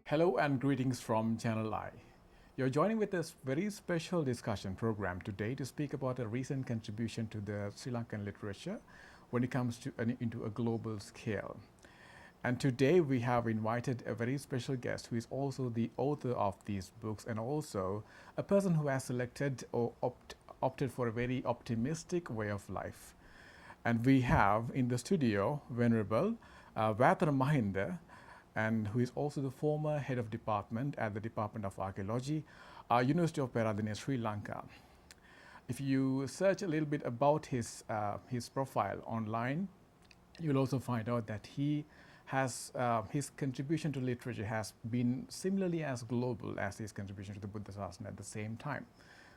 Hello and greetings from ChannelEye. You're joining with this very special discussion program today to speak about a recent contribution to the Sri Lankan literature when it comes to into a global scale. And today we have invited a very special guest who is also the author of these books and also a person who has selected or opted for a very optimistic way of life. And we have in the studio Venerable Vatara Mahinda, and who is also the former head of department at the Department of Archaeology, University of Peradeniya, Sri Lanka. If you search a little bit about his profile online, you'll also find out that he has his contribution to literature has been similarly as global as his contribution to the Buddha Sasana at the same time.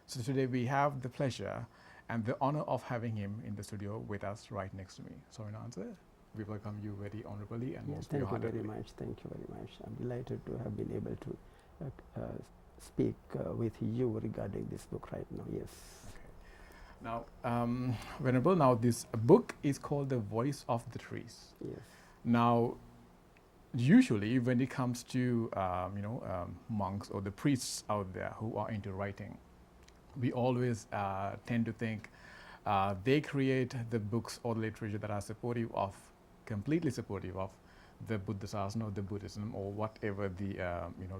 So today we have the pleasure and the honor of having him in the studio with us right next to me. So in answer, we welcome you very honorably and most Thank you wholeheartedly. very much. Thank you very much. I'm delighted to have been able to speak with you regarding this book right now. Yes. Now, Venerable, now this book is called The Voice of the Trees. Yes. Now, usually when it comes to monks or the priests out there who are into writing, we always tend to think they create the books or the literature that are completely supportive of the Buddha Sasana or the Buddhism or whatever the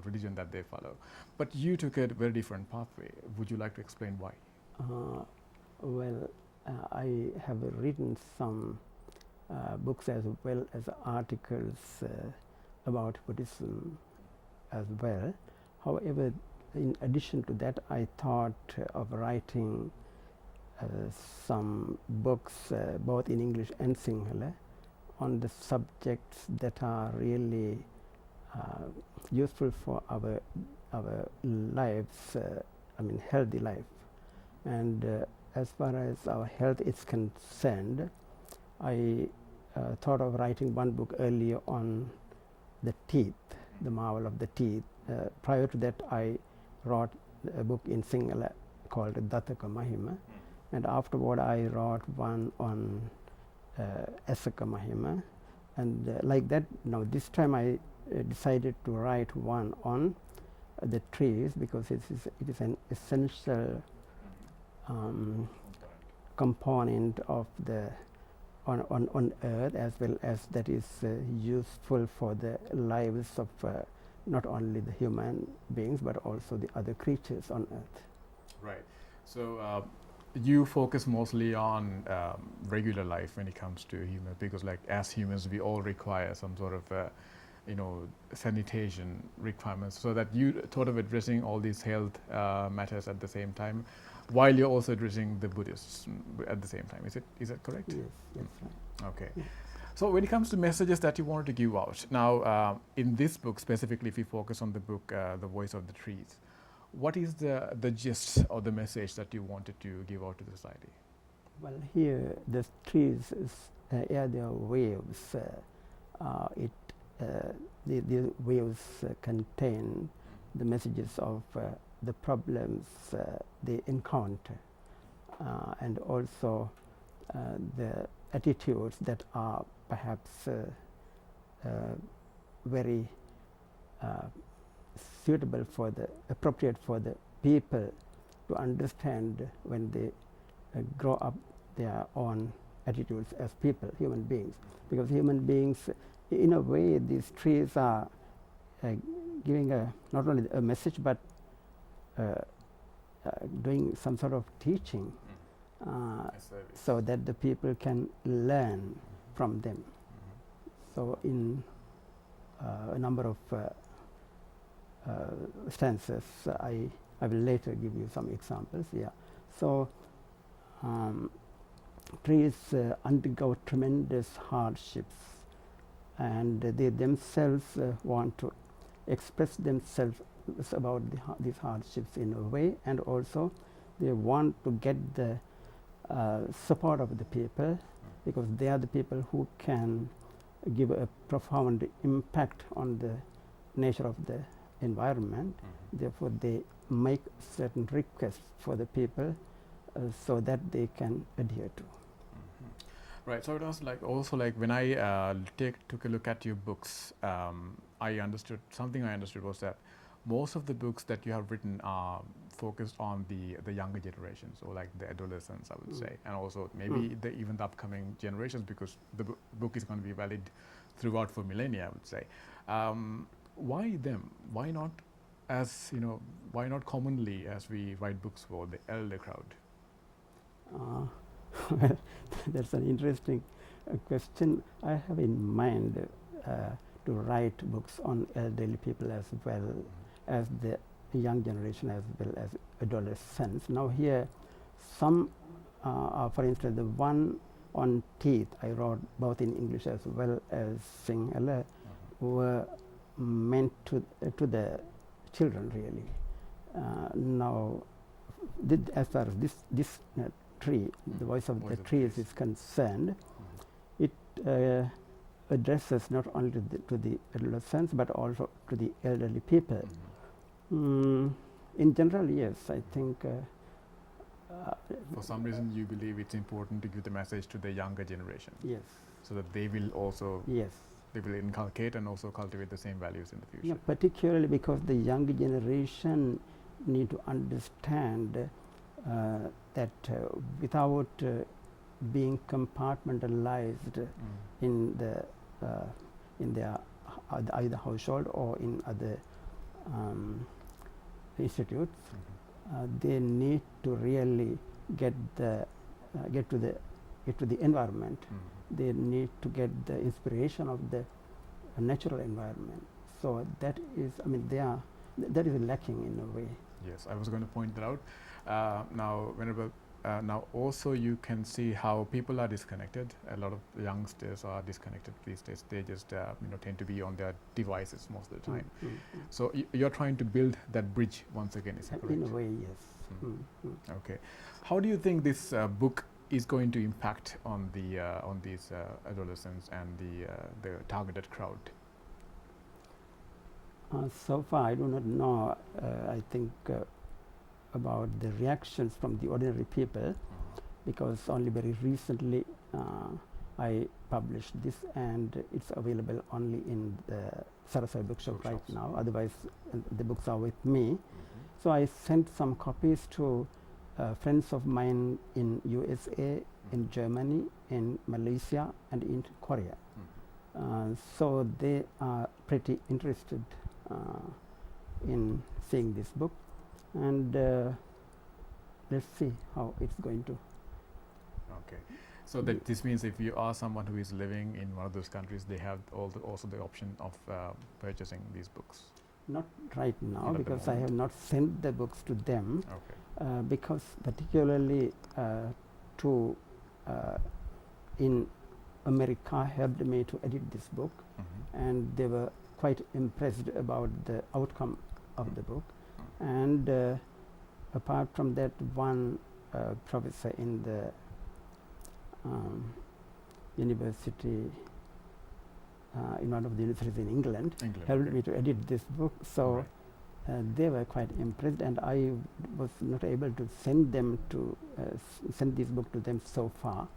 religion that they follow. But you took a very different pathway. Would you like to explain why? I have written some books as well as articles about Buddhism as well. However, in addition to that, I thought of writing some books both in English and Sinhala on the subjects that are really useful for our lives, healthy life. And as far as our health is concerned, I thought of writing one book earlier on the teeth, the marvel of the teeth. Prior to that, I wrote a book in Sinhala called Dataka Mahima, and afterward I wrote one on Asaka Mahima, and like that. Now this time I decided to write one on the trees because it is an essential component of the on earth, as well as that is useful for the lives of not only the human beings but also the other creatures on earth. Right. So you focus mostly on regular life when it comes to humans, because like as humans we all require some sort of sanitation requirements, so that you thought of addressing all these health matters at the same time while you're also addressing the Buddhists at the same time. Is that correct? Yes, that's right. Okay. Yeah. So when it comes to messages that you wanted to give out, now in this book specifically, if you focus on the book The Voice of the Trees, what is the gist or the message that you wanted to give out to the society? Well, here the trees air their waves. The waves contain the messages of the problems they encounter, and also the attitudes that are perhaps very suitable for appropriate for the people to understand when they grow up their own attitudes as people, human beings. Because human beings, in a way, these trees are giving not only a message but doing some sort of teaching, so that the people can learn from them. So in a number of stanzas, I will later give you some examples. Yeah. So trees undergo tremendous hardships, and they themselves want to express themselves about these hardships in a way, and also they want to get the support of the people, because they are the people who can give a profound impact on the nature of the environment. Therefore, they make certain requests for the people so that they can adhere to. Right. So it was like also like when I took a look at your books, I understood something. I understood was that most of the books that you have written are focused on the younger generations, or like the adolescents, I would say, and also maybe even the upcoming generations, because the book is going to be valid throughout for millennia, I would say. Why them? Why not, as you know, why not commonly as we write books for the elder crowd? Well, that's an interesting question. I have in mind to write books on elderly people as well as the young generation, as well as adolescents. Now here, some, for instance, the one on teeth I wrote both in English as well as Sinhala were meant to the children really. Now, as far as this tree, the voice of the trees is concerned, it addresses not only to the adolescents but also to the elderly people. In general, yes, I think. For some reason, you believe it's important to give the message to the younger generation. Yes. So that they will also. Yes. They will inculcate and also cultivate the same values in the future. Yeah, particularly because the younger generation need to understand that without being compartmentalized in their either household or in other institutes, they need to really get to the environment. They need to get the inspiration of the natural environment. So that is, I mean, that is lacking in a way. Yes, I was going to point that out. Now also you can see how people are disconnected. A lot of youngsters are disconnected these days. They just tend to be on their devices most of the time. So you're trying to build that bridge once again, is that correct? In a way, yes. Okay. How do you think this book is going to impact on these adolescents and the targeted crowd? So far, I do not know. I think about the reactions from the ordinary people, because only very recently I published this, and it's available only in the Saraswati bookshop right now. Otherwise, the books are with me. So I sent some copies to friends of mine in USA, in Germany, in Malaysia, and in Korea. So they are pretty interested in seeing this book, and let's see how it's going to. Okay, so that this means if you are someone who is living in one of those countries, they have also the option of purchasing these books. Not right now, because I have not sent the books to them. Okay. Because particularly in America helped me to edit this book, and they were quite impressed about the outcome of the book. And apart from that, one professor in the university, in one of the universities in England helped me to edit this book. So they were quite impressed, and I was not able to send them to send this book to them so far.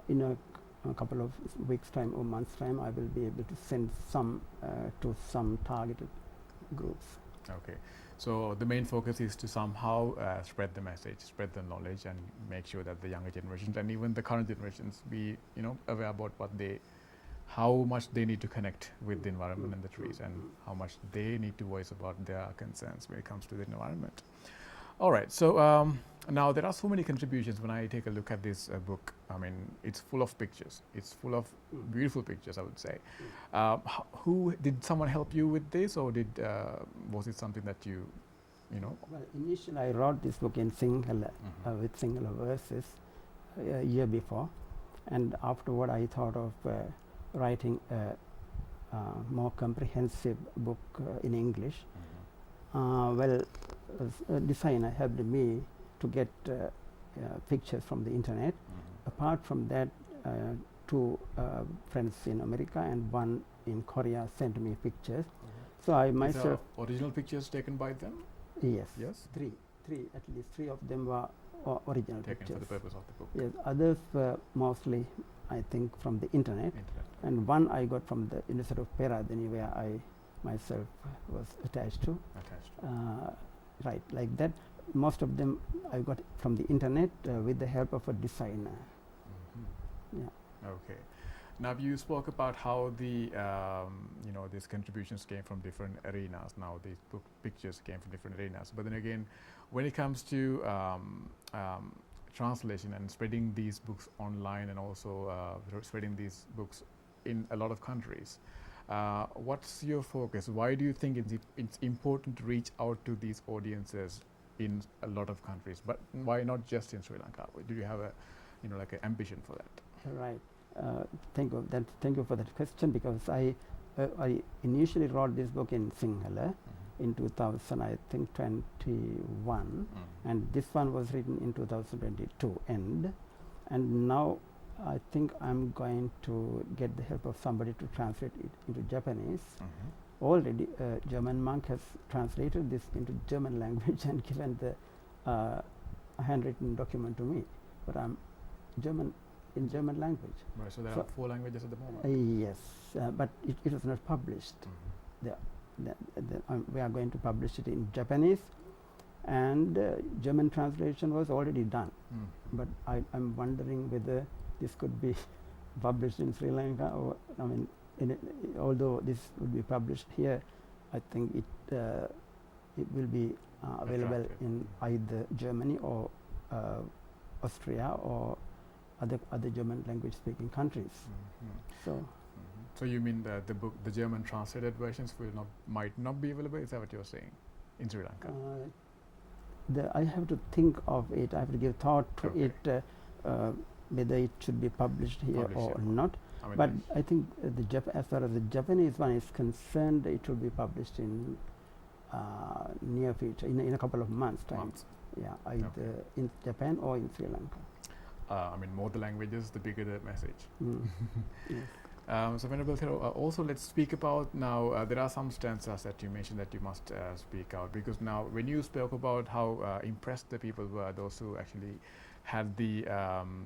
In a couple of weeks' time or months' time, I will be able to send some to some targeted groups. Okay, so the main focus is to somehow spread the message, spread the knowledge, and make sure that the younger generations and even the current generations be aware about how much they need to connect with the environment and the trees, and how much they need to voice about their concerns when it comes to the environment. All right, so now there are so many contributions. When I take a look at this book, I mean, it's full of pictures. It's full of beautiful pictures, I would say. Did someone help you with this, or was it something that you know? Well, initially I wrote this book in Sinhala, with Sinhala verses a year before, and afterward I thought of writing a more comprehensive book in English. Well, a designer helped me to get pictures from the internet. Apart from that, two friends in America and one in Korea sent me pictures. So I myself. These are original pictures taken by them? Yes. Yes. Three, at least three of them were original taken pictures. for the purpose of the book. Yes, others were mostly I think, from the internet, and one I got from the University of Peradeniya, where I myself was attached to. Right, like that. Most of them I got from the internet with the help of a designer. Yeah. Okay. Now you spoke about how the these contributions came from different arenas. Now these pictures came from different arenas. But then again, when it comes to translation and spreading these books online, and also spreading these books in a lot of countries, what's your focus? Why do you think it's important to reach out to these audiences in a lot of countries, but why not just in Sri Lanka? Do you have a like an ambition for that? Right. Thank you for that question, because I initially wrote this book in Sinhala in 2021, and this one was written in 2022 and now I think I'm going to get the help of somebody to translate it into Japanese. Already a German monk has translated this into German language and given the handwritten document to me, but I'm in German language. Right, so there are 4 languages at the moment? Yes, but it was not published. We are going to publish it in Japanese, and German translation was already done. But I'm wondering whether this could be published in Sri Lanka, or although this would be published here, I think it will be available in either Germany or Austria or other German language speaking countries. So you mean that the German translated versions might not be available? Is that what you're saying in Sri Lanka? I have to think of it. I have to give thought to it, whether it should be published here or not. But I think as far as the Japanese one is concerned, it will be published in near future, in a couple of months' time. Yeah, either in Japan or in Sri Lanka. More the languages, the bigger the message. Yes. So Venerable Thero, also let's speak about now, there are some stanzas that you mentioned that you must speak out, because now when you spoke about how impressed the people were, those who actually had the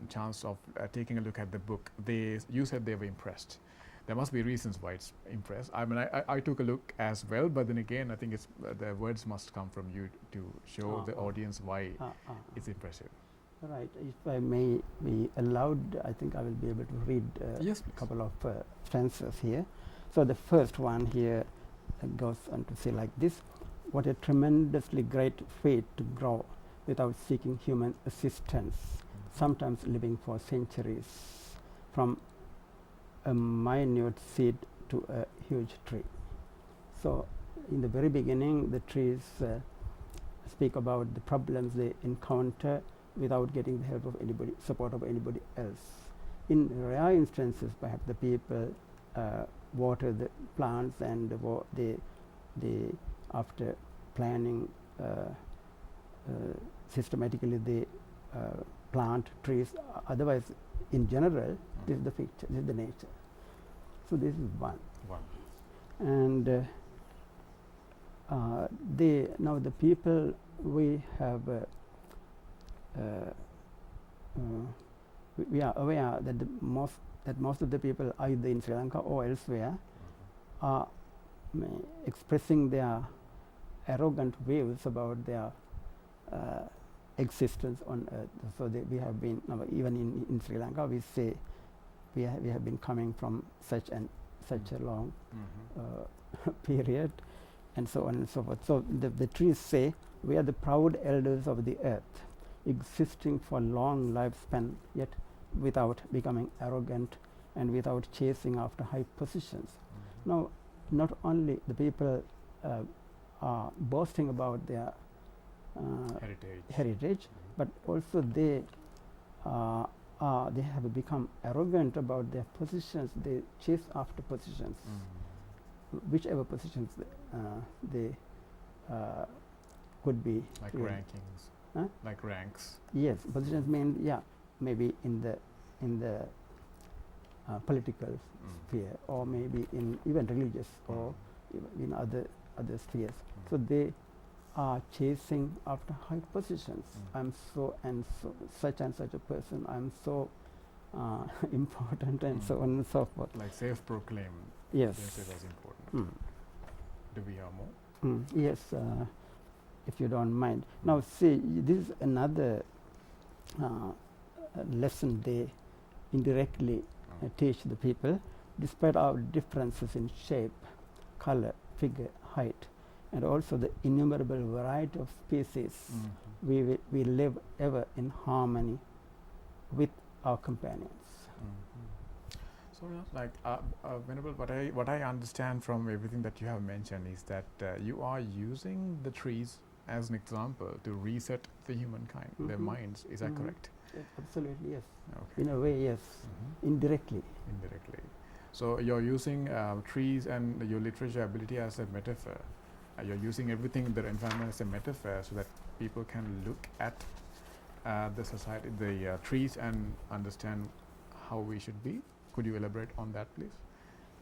chance of taking a look at the book, you said they were impressed. There must be reasons why it's impressed. I took a look as well, but then again, I think the words must come from you to show the audience why it's impressive. Right. If I may be allowed, I think I will be able to read a couple of stanzas here. So the first one here goes on to say like this: what a tremendously great fate to grow without seeking human assistance, sometimes living for centuries, from a minute seed to a huge tree. So in the very beginning, the trees speak about the problems they encounter without getting the help of anybody, support of anybody else. In rare instances, perhaps the people water the plants, and they after planning systematically they plant trees. Otherwise, in general, this is the picture, this is the nature. So this is one. And now the people, we have we are aware that most of the people, either in Sri Lanka or elsewhere, are expressing their arrogant views about their existence on earth. So we have been, even in Sri Lanka, we say we have been coming from such a long period, and so on and so forth. So the trees say we are the proud elders of the earth, existing for long lifespan, yet without becoming arrogant and without chasing after high positions. Now, not only the people are boasting about their heritage, but also they have become arrogant about their positions. They chase after positions, whichever positions they could be. Like rankings. Like ranks. Yes, positions mean maybe in the political sphere, or maybe in even religious, or in other spheres. So they are chasing after high positions. I'm so and so, such and such a person. I'm so important and so on and so forth. Like self-proclaim. Yes. It was important. Mm. Do we have more? Yes, if you don't mind. Now, see, this is another lesson they indirectly teach the people. Despite our differences in shape, color, figure, height, and also the innumerable variety of species, we live ever in harmony with our companions. So, like, Venerable, what I understand from everything that you have mentioned is that you are using the trees as an example to reset the humankind, their minds. Is that correct? Absolutely, yes. Okay. In a way, yes. Indirectly. Indirectly. So you're using trees and your literature ability as a metaphor. You're using everything in the environment as a metaphor so that people can look at the society, the trees, and understand how we should be. Could you elaborate on that, please?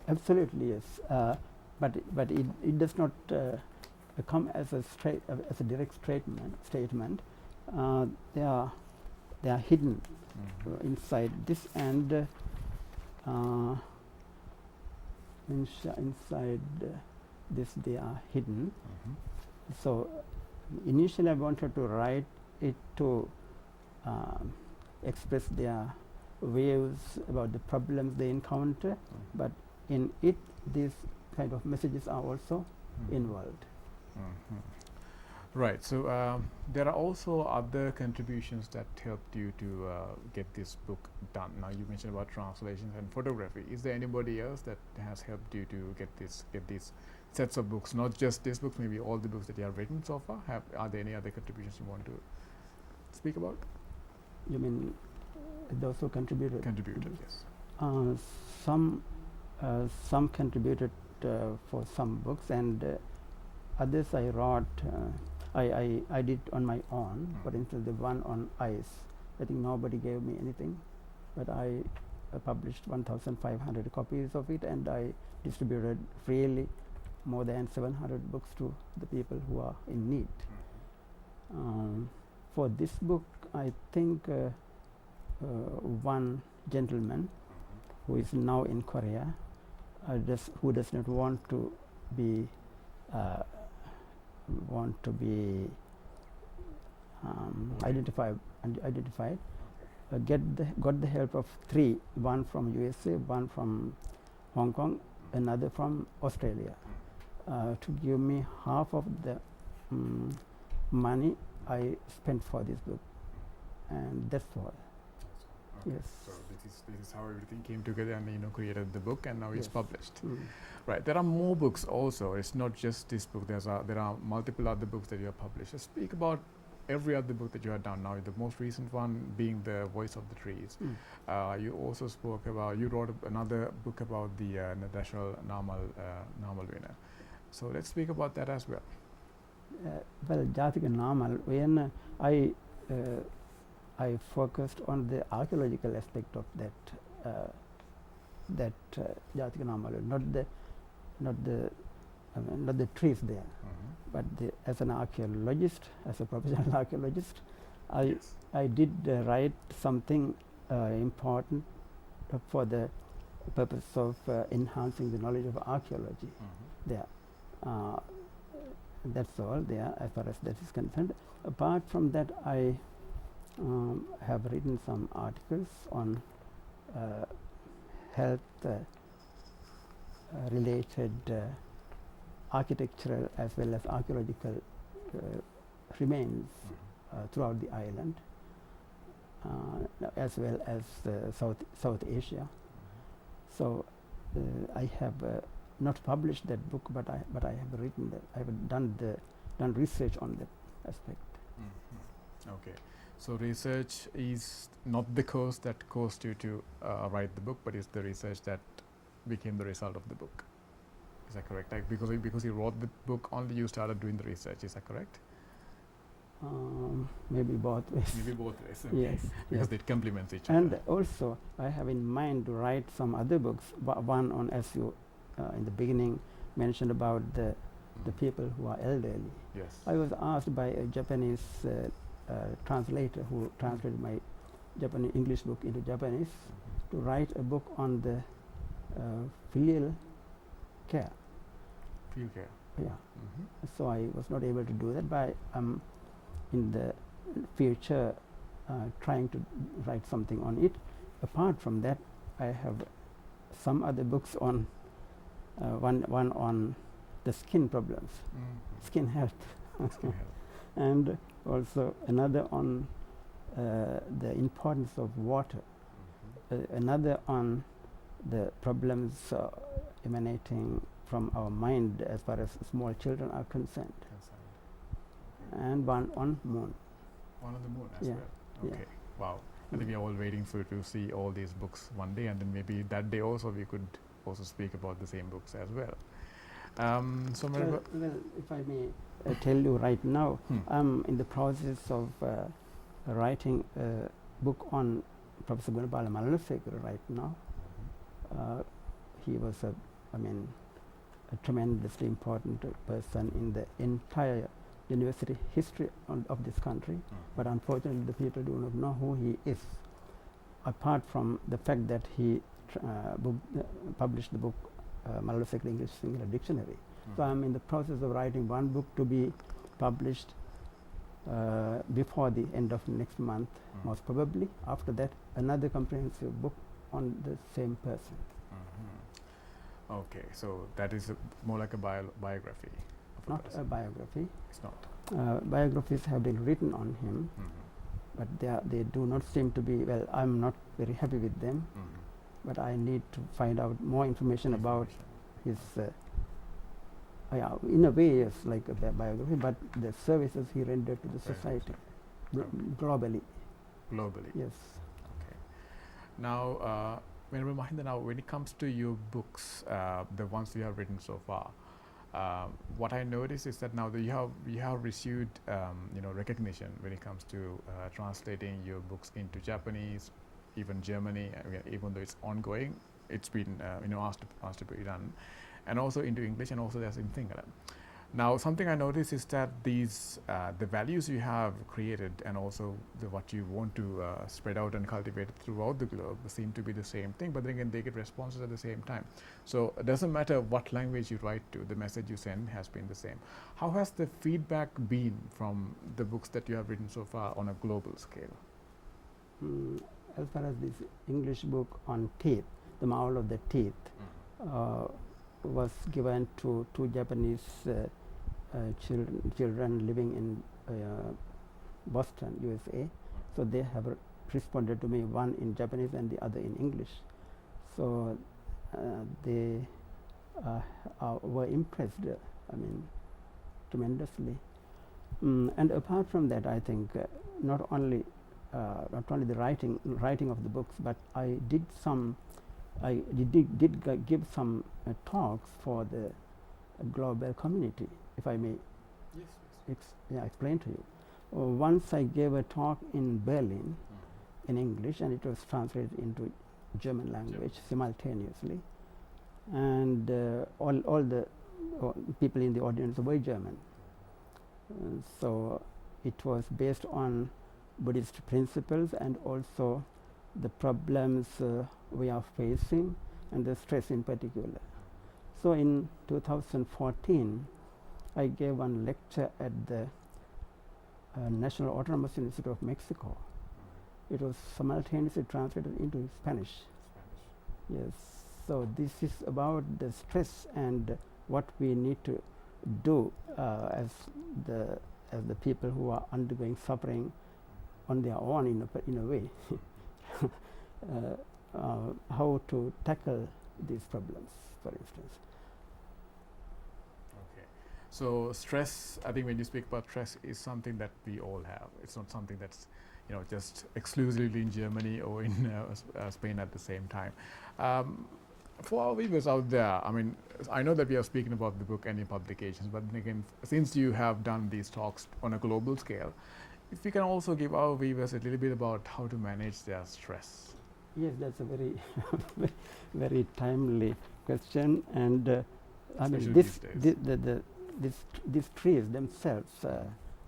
Absolutely, yes. But it does not come as a direct statement. They are hidden inside this, and inside this they are hidden. So initially I wanted to write it to express their views about the problems they encounter, but in it these kind of messages are also involved. Right. So there are also other contributions that helped you to get this book done. Now you mentioned about translations and photography. Is there anybody else that has helped you to get these sets of books? Not just this book, maybe all the books that you have written so far. Are there any other contributions you want to speak about? You mean those who contributed? Contributed, yes. Some contributed for some books, and others I wrote. I did on my own. For instance, the one on ice. I think nobody gave me anything, but I published 1,500 copies of it, and I distributed freely more than 700 books to the people who are in need. For this book, I think one gentleman who is now in Korea, who does not want to be identified, got the help of three: one from USA, one from Hong Kong, another from Australia, to give me half of the money I spent for this book, and that's all. Okay. Yes. So this is how everything came together, and created the book, and now it's published. Right. There are more books also. It's not just this book. There are multiple other books that you have published. Just speak about every other book that you have done now. The most recent one being The Voice of the Trees. You also you wrote another book about the National Namal winner. So let's speak about that as well. Well, Jatika Namal, when I focused on the archaeological aspect of that Jatika Namal, not the trees there, but as an archaeologist, as a professional archaeologist, I did write something important for the purpose of enhancing the knowledge of archaeology there. That's all there as far as that is concerned. Apart from that, I have written some articles on health related architectural as well as archaeological remains throughout the island, as well as South Asia. So I have not published that book, but I have written that. I have done research on that aspect. Okay. So research is not the cause that caused you to write the book, but it's the research that became the result of the book. Is that correct? Like because you wrote the book, only you started doing the research. Is that correct? Maybe both ways. Maybe both ways. Okay. Yes. Because it complements each other. And also, I have in mind to write some other books. One on, as you in the beginning mentioned, about the people who are elderly. Yes. I was asked by a Japanese translator who translated Japanese English book into Japanese, to write a book on the filial care. Field care. Yeah. So I was not able to do that, but in the future trying to write something on it. Apart from that, I have some other books on one on the skin problems, skin health, Skin health. and also another on the importance of water, another on the problems emanating from our mind as far as small children are concerned, and one on moon. One on the moon as Yeah. well. Okay. Yeah. Wow. I think we are all waiting for to see all these books one day, and then maybe that day also we could also speak about the same books as well. So Well, if I may tell you right now, I'm in the process of writing a book on Professor Gunapala Malasekara right now. He was a tremendously important person in the entire university history of this country, but unfortunately the people do not know who he is, apart from the fact that he published the book Malasekara English Singular Dictionary. So I'm in the process of writing one book to be published before the end of next month, most probably. After that, another comprehensive book on the same person. Okay, so that is more like a biography. Of Not person. a biography. It's not. Biographies have been written on him, but they do not seem to be, well, I'm not very happy with them, but I need to find out more information about his, in a way, it's like a biography, but the services he rendered to the society globally. Globally. Yes. Okay. Now, Venerable Mahinda, now when it comes to your books, the ones you have written so far, what I notice is that now that you have received recognition when it comes to translating your books into Japanese, even Germany, even though it's ongoing, it's been asked to be done, and also into English, and also there's in Sinhala. Now, something I notice is that these the values you have created, and also what you want to spread out and cultivate throughout the globe seem to be the same thing, but then again they get responses at the same time. So it doesn't matter what language you write to, the message you send has been the same. How has the feedback been from the books that you have written so far on a global scale? As far as this English book on teeth, the marvel of the teeth, was given to two Japanese children living in Boston, USA. So they have responded to me, one in Japanese and the other in English. So they were impressed, tremendously. And apart from that, I think not only the writing of the books, but I did give some talks for the global community, if I may explain to you. Once I gave a talk in Berlin in English, and it was translated into German language simultaneously, and all the people in the audience were German. So it was based on Buddhist principles and also the problems we are facing, and the stress in particular. So in 2014, I gave one lecture at the National Autonomous University of Mexico. It was simultaneously translated into Spanish. Yes. So this is about the stress and what we need to do as the people who are undergoing suffering on their own in a way. How to tackle these problems, for instance. Okay. So stress, I think when you speak about stress, is something that we all have. It's not something that's just exclusively in Germany or in Spain at the same time. For our viewers out there, I know that we are speaking about the book and your publications, but then again, since you have done these talks on a global scale, if you can also give our viewers a little bit about how to manage their stress. Yes, that's a very, very timely question, and these trees themselves,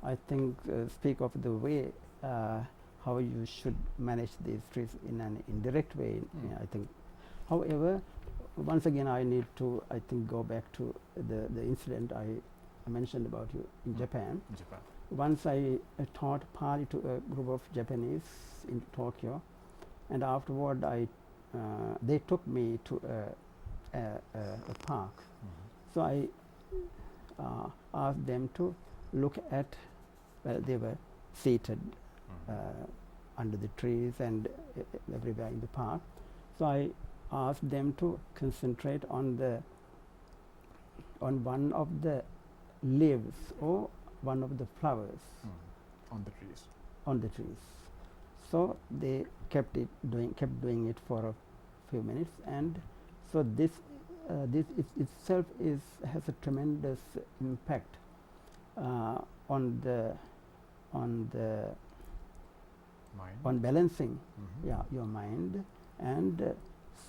I think, speak of the way how you should manage these trees in an indirect way. Mm. I think. However, once again, I need to, I think, go back to the incident I mentioned about you in Japan. In Japan. Once I taught Pali to a group of Japanese in Tokyo, and afterward they took me to a park. So I asked them to look at, well, they were seated under the trees and everywhere in the park. So I asked them to concentrate on one of the leaves or one of the flowers On the trees. on the trees. So they kept doing it for a few minutes, and so this itself has a tremendous impact on Mind. balancing your mind. And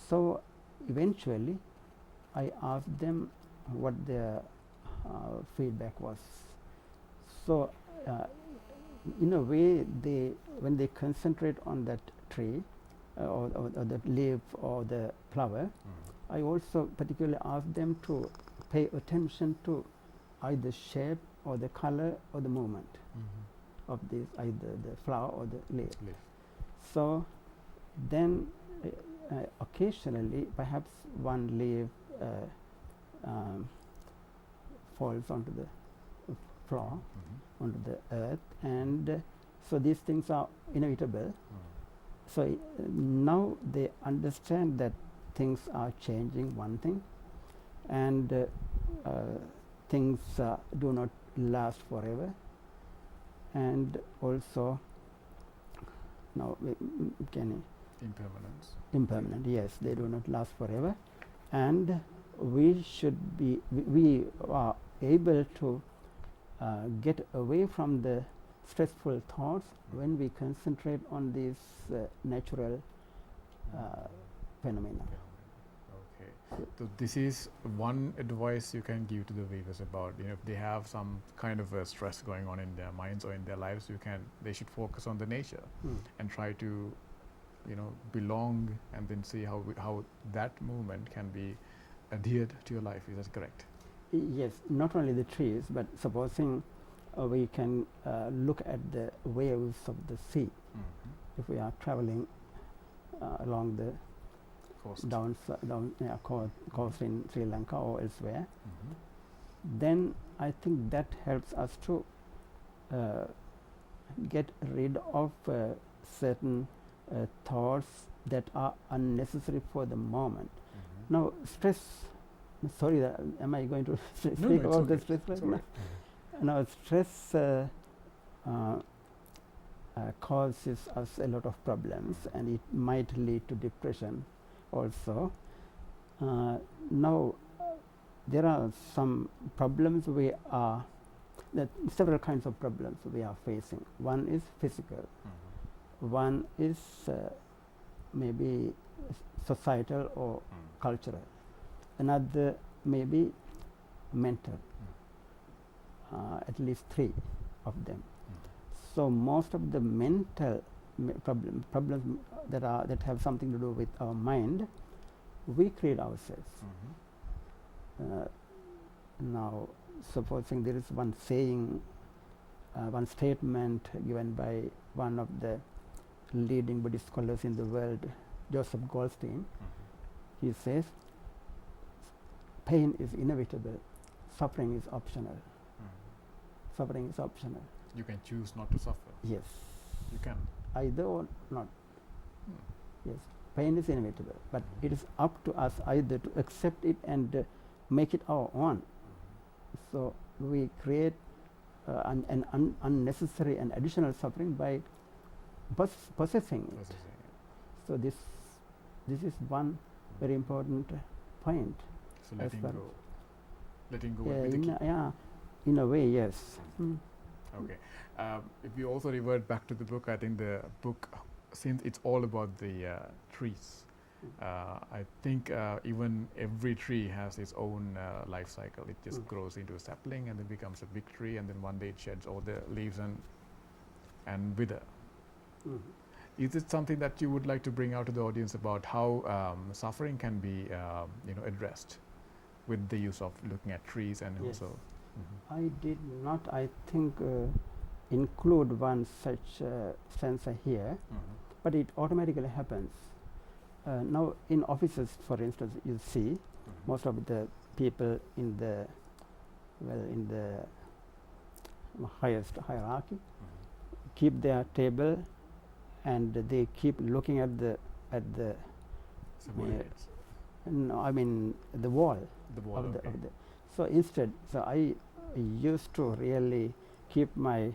so eventually I asked them what their feedback was. So in a way, when they concentrate on that tree or the leaf or the flower, I also particularly ask them to pay attention to either shape or the color or the movement of this, either the flower or the leaf. So then occasionally perhaps one leaf falls onto the floor, onto the earth, and so these things are inevitable. So now they understand that things are changing, one thing, and things do not last forever, and also now impermanent, yes, they do not last forever, and we are able to get away from the stressful thoughts when we concentrate on these natural phenomena. Okay, so this is one advice you can give to the viewers about, if they have some kind of a stress going on in their minds or in their lives, they should focus on the nature and try to belong, and then see how that movement can be adhered to your life. Is that correct? Yes, not only the trees, but supposing we can look at the waves of the sea. If we are traveling along the coast in Sri Lanka or elsewhere, then I think that helps us to get rid of certain thoughts that are unnecessary for the moment. Now, stress. Sorry, am I going to speak about the stress right now? Now, stress causes us a lot of problems, and it might lead to depression also. Now, there are some problems several kinds of problems we are facing. One is physical. One is maybe societal or cultural. Another may be mental, at least three of them. So most of the mental problems that have something to do with our mind, we create ourselves. Now, supposing there is one saying, one statement given by one of the leading Buddhist scholars in the world, Joseph Goldstein, he says, pain is inevitable, suffering is optional. Suffering is optional. You can choose not to suffer. Yes. You can. Either or not. Yes. Pain is inevitable, but it is up to us either to accept it and make it our own. So we create an unnecessary and additional suffering by possessing it. So this is one very important point. So letting go would be the key. In a way, yes. Okay. If we also revert back to the book, I think the book, since it's all about the trees, I think even every tree has its own life cycle. It just grows into a sapling and then becomes a big tree, and then one day it sheds all the leaves and wither. Is it something that you would like to bring out to the audience about how suffering can be addressed with the use of looking at trees and Yes. also? I did not, I think, include one such sensor here, but it automatically happens. Now in offices, for instance, you see most of the people in the highest hierarchy keep their table and they keep looking at the Subordinates. no, I mean the wall. The wall, of the, okay. of the so instead, so I used to really keep my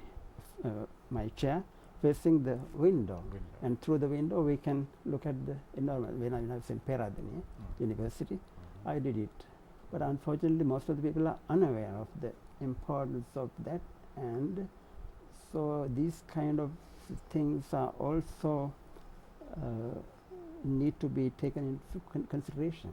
my chair facing the window, and through the window we can look at the environment. When I was in Peradeniya University, I did it, but unfortunately most of the people are unaware of the importance of that, and so these kind of things are also need to be taken into consideration.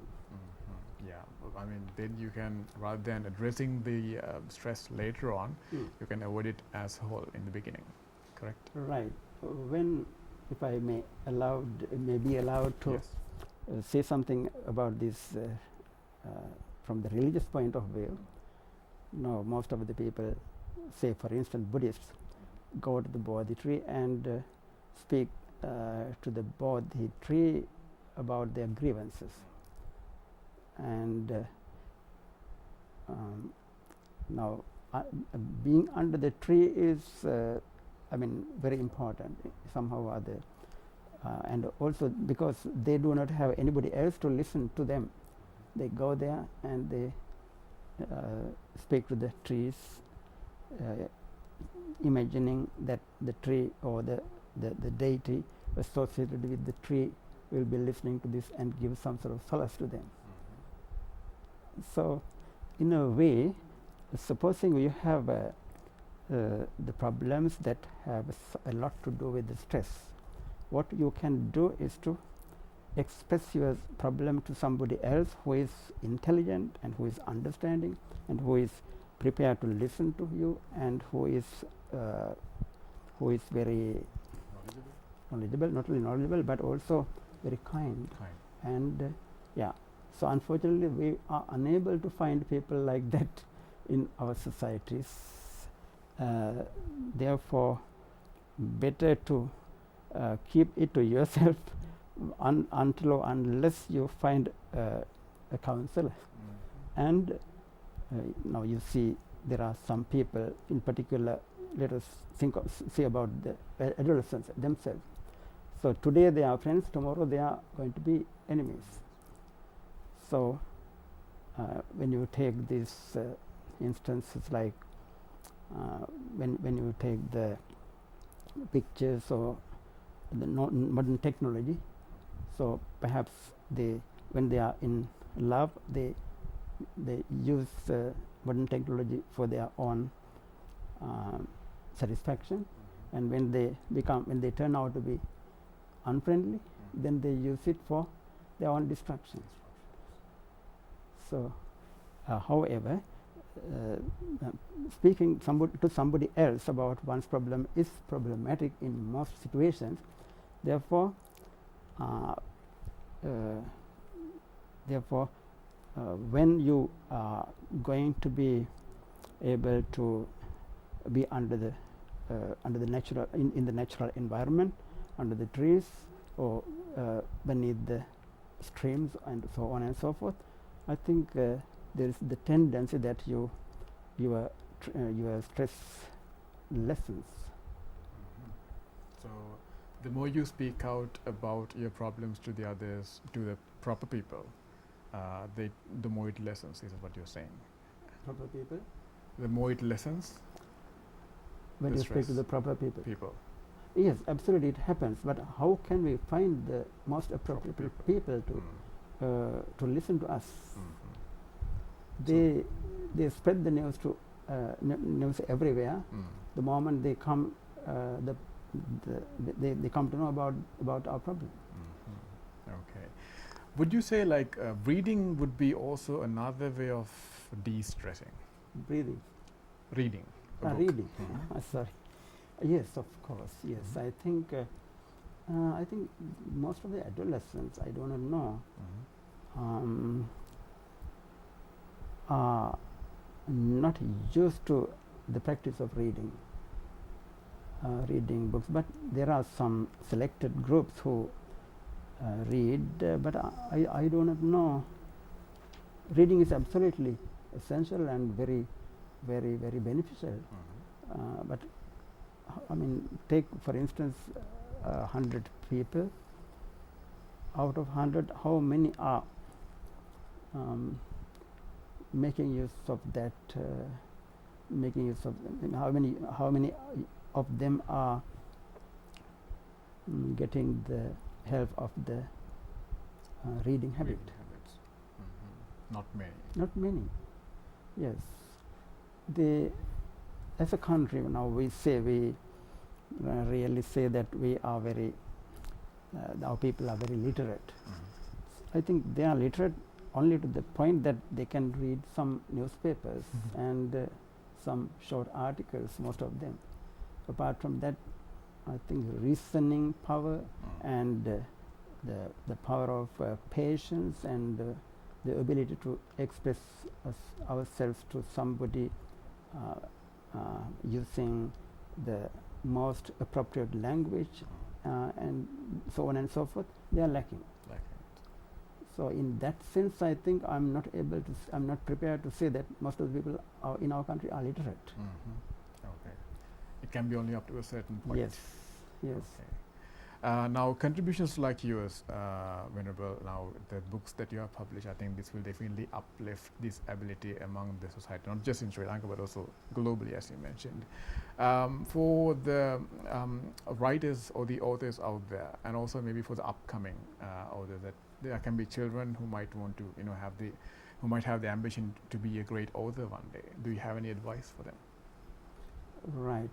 Yeah, I mean, then you can, rather than addressing the stress later on, you can avoid it as a whole in the beginning, correct? Right. When, if I may be allowed to Yes. say something about this from the religious point of view. No, most of the people, say for instance Buddhists, go to the Bodhi tree and speak to the Bodhi tree about their grievances. And now being under the tree is I mean very important somehow or other, and also because they do not have anybody else to listen to them, they go there and they speak to the trees, imagining that the tree or the deity associated with the tree will be listening to this and give some sort of solace to them. So in a way, supposing you have the problems that have a lot to do with the stress, what you can do is to express your problem to somebody else who is intelligent and who is understanding and who is prepared to listen to you and who is very knowledgeable, not only knowledgeable but also very kind. And yeah, so unfortunately we are unable to find people like that in our societies. Therefore, better to keep it to yourself until or unless you find a counselor. And now you see there are some people, in particular, let us see about the adolescents themselves. So today they are friends, tomorrow they are going to be enemies. So when you take these instances like when you take the pictures or the modern technology, so perhaps when they are in love, they use modern technology for their own satisfaction, and when they turn out to be unfriendly, then they use it for their own destruction. So however, speaking to somebody else about one's problem is problematic in most situations. Therefore, when you are going to be able to be under the natural in the natural environment, under the trees or beneath the streams and so on and so forth, I think there is the tendency that your stress lessens. So the more you speak out about your problems to the others, to the proper people, the more it lessens, is what you're saying. Proper people? The more it lessens when the you speak to stress. the proper people. People. Yes, absolutely, it happens. But how can we find the most appropriate people to listen to us? They spread the news to news everywhere. The moment they come, they come to know about our problem. Okay. Would you say like reading would be also another way of de-stressing? Breathing. Reading. A book. Reading. Sorry. Yes, of course. Yes, I think I think most of the adolescents, I do not know, are not used to the practice of reading books, but there are some selected groups who read, but I do not know. Reading is absolutely essential and very beneficial. But I mean, take for instance 100 people. Out of 100, how many are making use of that? Making use of how many of them are getting the help of the reading habit? Reading habits. Not many. Not many. Yes. As a country now, we really say that we are very our people are very literate. I think they are literate only to the point that they can read some newspapers and some short articles, most of them. Apart from that, I think reasoning power and the power of patience and the ability to express ourselves to somebody using the most appropriate language and so on and so forth, they are lacking. So in that sense, I think I'm not prepared to say that most of the people in our country are literate. Okay. It can be only up to a certain point. Yes. Okay. Now, contributions like yours, Venerable, now the books that you have published, I think this will definitely uplift this ability among the society, not just in Sri Lanka, but also globally, as you mentioned. For the writers or the authors out there, and also maybe for the upcoming authors, that there can be children who might want to, who might have the ambition to be a great author one day. Do you have any advice for them? Right.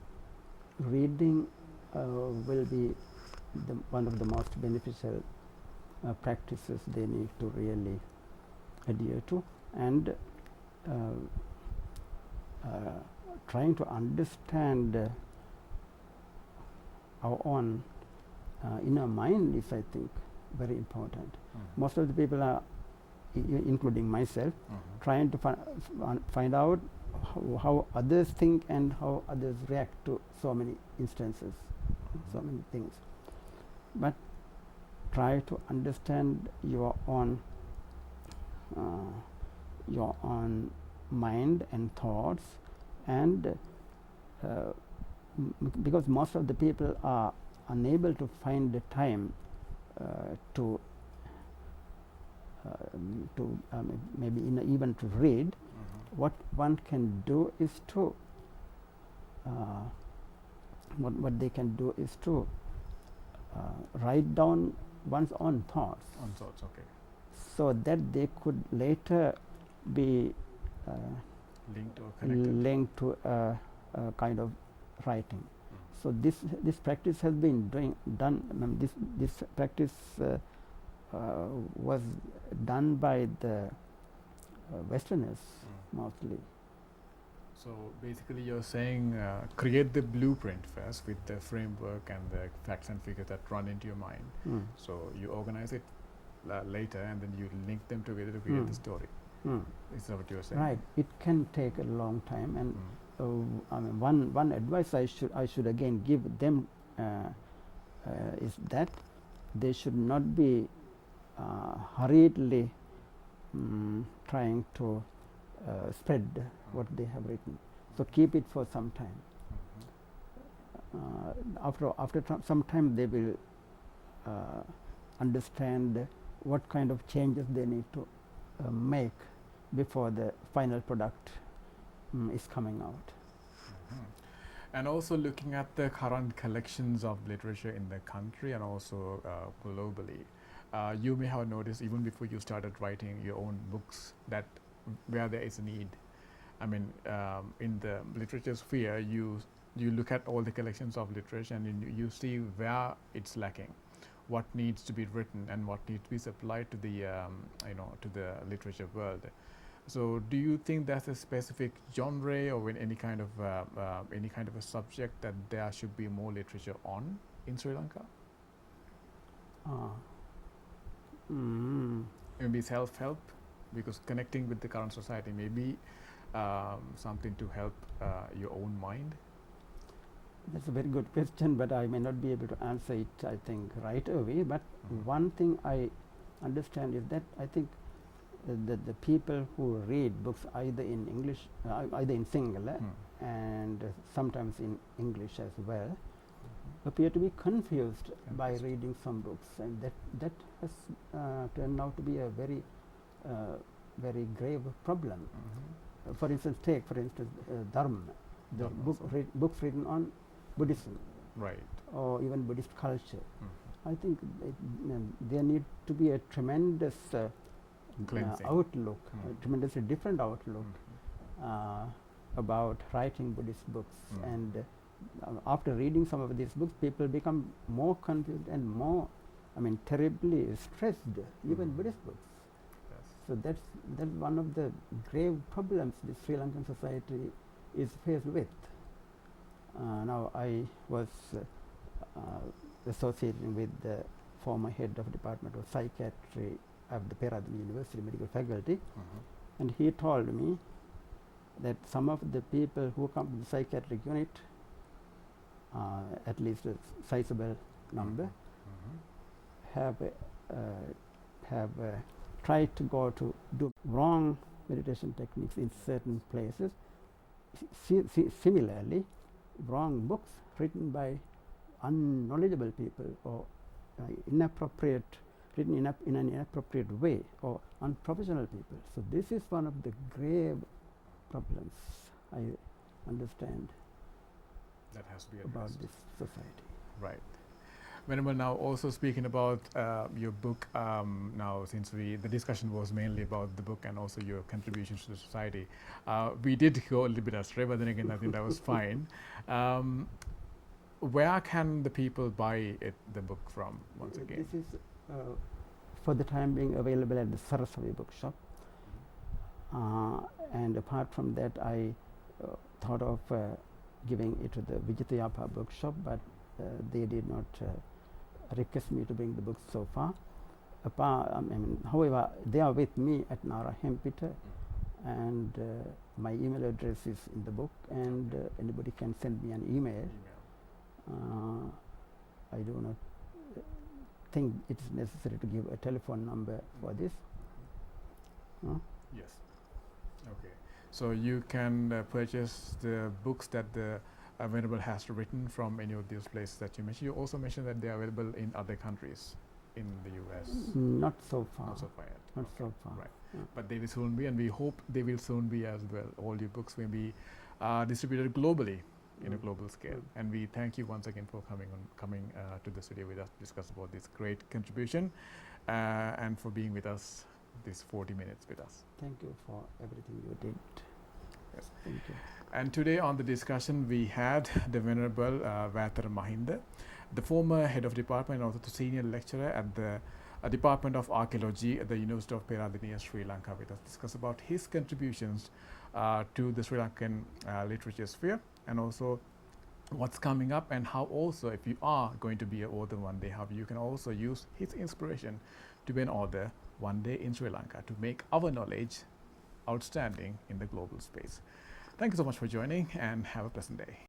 Reading will be one of the most beneficial practices they need to really adhere to, and trying to understand our own inner mind is, I think, very important. Most of the people are, including myself, trying to find out how others think and how others react to so many instances, so many things. But try to understand your own mind and thoughts, and because most of the people are unable to find the time to maybe even to read, what one can do is to what they can do is to write down one's own thoughts. On thoughts, okay. So that they could later be linked or connected. Linked to a kind of writing. So this practice has been done. This practice was done by the Westerners mostly. So basically, you're saying create the blueprint first with the framework and the facts and figures that run into your mind. So you organize it later, and then you link them together to create the story. Is that what you're saying? Right. It can take a long time, and I mean, one advice I should again give them is that they should not be hurriedly trying to spread what they have written. So keep it for some time. After some time, they will understand what kind of changes they need to make before the final product is coming out. And also looking at the current collections of literature in the country and also globally, you may have noticed even before you started writing your own books that where there is a need. I mean, in the literature sphere, you look at all the collections of literature and you see where it's lacking, what needs to be written and what needs to be supplied to the to the literature world. So, do you think there's a specific genre or any kind of a subject that there should be more literature on in Sri Lanka? Ah. Mm. Maybe self-help, because connecting with the current society may be something to help your own mind. That's a very good question, but I may not be able to answer it, I think, right away. But Mhm. one thing I understand is that I think that the people who read books either in English, either in Sinhala and sometimes in English as well, appear to be confused by Confused. reading some books, and that has turned out to be a very very grave problem. Mhm. For instance, take Dharma, the Dharma, so. books written on Buddhism Right. or even Buddhist culture. Mhm. I think there need to be a tremendous Cleansing. outlook, a Mhm. tremendously different outlook Mhm. about writing Buddhist books. Mhm. And after reading some of these books, people become more confused and more, I mean, terribly stressed, even Mhm. Buddhist books. Yes. So that's one of the grave problems the Sri Lankan society is faced with. Now I was associating with the former head of Department of Psychiatry of the Peradeniya University Medical Faculty, Mhm. and he told me that some of the people who come to the psychiatric unit, at least a sizable number, Mhm. have have tried to go to do wrong meditation techniques in certain places. Similarly, wrong books written by unknowledgeable people or inappropriate, written in an inappropriate way, or unprofessional people. So this is one of the grave problems I understand That has to be about addressed. this society. Right. Venerable, now also speaking about your book, now since the discussion was mainly about the book and also your contributions to the society, we did go a little bit astray, but then again I think that was fine. Where can the people buy the book from once again? This is for the time being available at the Saraswati bookshop. And apart from that, I thought of giving it to the Vijitayapa bookshop, but they did not request me to bring the books so far. However, they are with me at Nara Hempita, and my email address is in the book, and anybody can send me an email. I do not think it is necessary to give a telephone number for this. Yes. Okay. So you can purchase the books that the Venerable has written from any of those places that you mentioned. You also mentioned that they are available in other countries, in the US. Not so far. Not so far yet. Not Okay. so far. Right. But they will soon be, and we hope they will soon be as well. All your books will be distributed globally in a global scale. And we thank you once again for coming to the studio with us to discuss about this great contribution and for being with us these 40 minutes with us. Thank you for everything you did. Yes. Thank you. And today on the discussion we had the Venerable Ven.Wetara Mahinda, the former head of department and also the senior lecturer at the Department of Archaeology at the University of Peradeniya, Sri Lanka, with us to discuss about his contributions to the Sri Lankan literature sphere, and also what's coming up, and how also, if you are going to be an author one day, how you can also use his inspiration to be an author one day in Sri Lanka to make our knowledge outstanding in the global space. Thank you so much for joining, and have a pleasant day.